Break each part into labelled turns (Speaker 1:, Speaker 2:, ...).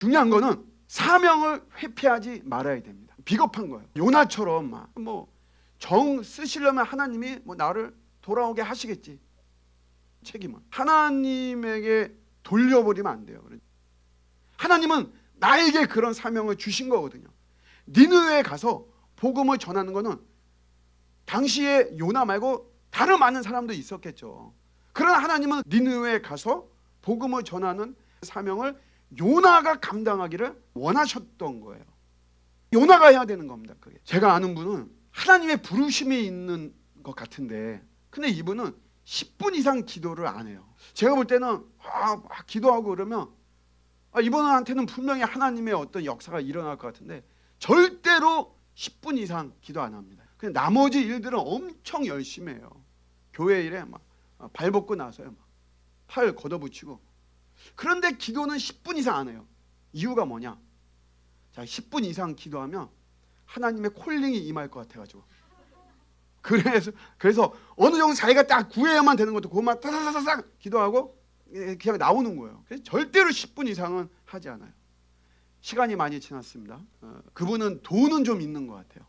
Speaker 1: 중요한 거는 사명을 회피하지 말아야 됩니다. 비겁한 거예요. 요나처럼 막 정 쓰시려면 하나님이 나를 돌아오게 하시겠지. 책임은 하나님에게 돌려버리면 안 돼요. 하나님은 나에게 그런 사명을 주신 거거든요. 니느웨에 가서 복음을 전하는 거는 당시에 요나 말고 다른 많은 사람도 있었겠죠. 그러나 하나님은 니느웨에 가서 복음을 전하는 사명을 요나가 감당하기를 원하셨던 거예요. 요나가 해야 되는 겁니다. 그게. 제가 아는 분은 하나님의 부르심이 있는 것 같은데 근데 이분은 10분 이상 기도를 안 해요. 제가 볼 때는 막 기도하고 그러면 이분한테는 분명히 하나님의 어떤 역사가 일어날 것 같은데 절대로 10분 이상 기도 안 합니다. 그냥 나머지 일들은 엄청 열심히 해요. 교회 일에 막 발 벗고 나서요. 막 팔 걷어붙이고. 그런데 기도는 10분 이상 안 해요. 이유가 뭐냐? 자, 10분 이상 기도하면 하나님의 콜링이 임할 것 같아가지고. 그래서 어느 정도 자기가 딱 구해야만 되는 것도 그것만 따사사삭 기도하고 그냥 나오는 거예요. 그래서 절대로 10분 이상은 하지 않아요. 시간이 많이 지났습니다. 그분은 돈은 좀 있는 것 같아요.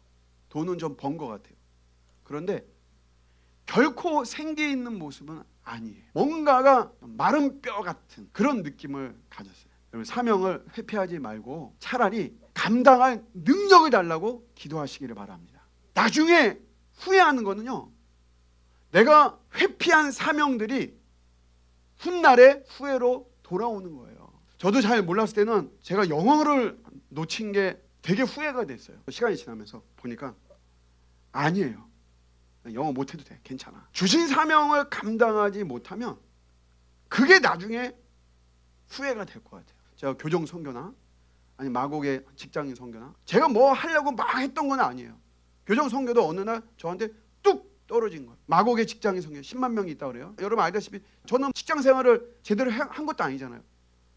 Speaker 1: 돈은 좀 번 것 같아요. 그런데 결코 생기 있는 모습은 아니에요. 뭔가가 마른 뼈 같은 그런 느낌을 가졌어요. 여러분 사명을 회피하지 말고 차라리 감당할 능력을 달라고 기도하시기를 바랍니다. 나중에 후회하는 거는요. 내가 회피한 사명들이 훗날에 후회로 돌아오는 거예요. 저도 잘 몰랐을 때는 제가 영어를 놓친 게 되게 후회가 됐어요. 시간이 지나면서 보니까 아니에요. 영어 못해도 돼. 괜찮아. 주신 사명을 감당하지 못하면 그게 나중에 후회가 될 것 같아요. 제가 교정 선교나 아니 마곡의 직장인 선교나 제가 뭐 하려고 막 했던 건 아니에요. 교정 선교도 어느 날 저한테 뚝 떨어진 거예요. 마곡의 직장인 선교 10만 명이 있다고 그래요. 여러분 알다시피 저는 직장 생활을 제대로 한 것도 아니잖아요.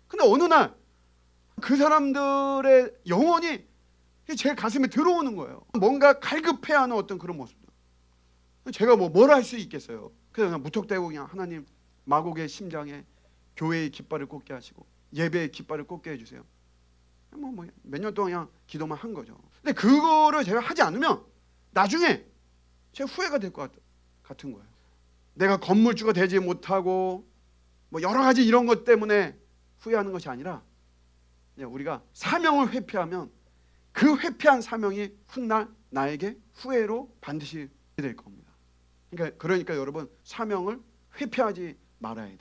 Speaker 1: 근데 어느 날 그 사람들의 영혼이 제 가슴에 들어오는 거예요. 뭔가 갈급해하는 어떤 그런 모습들. 제가 뭘 할 수 있겠어요. 그냥 무턱대고 그냥 하나님 마곡의 심장에 교회의 깃발을 꽂게 하시고 예배의 깃발을 꽂게 해주세요. 몇 년 동안 그냥 기도만 한 거죠. 근데 그거를 제가 하지 않으면 나중에 제가 후회가 될 것 같은 거예요. 내가 건물주가 되지 못하고 여러 가지 이런 것 때문에 후회하는 것이 아니라 우리가 사명을 회피하면 그 회피한 사명이 훗날 나에게 후회로 반드시 될 겁니다. 그러니까 여러분 사명을 회피하지 말아야 돼요.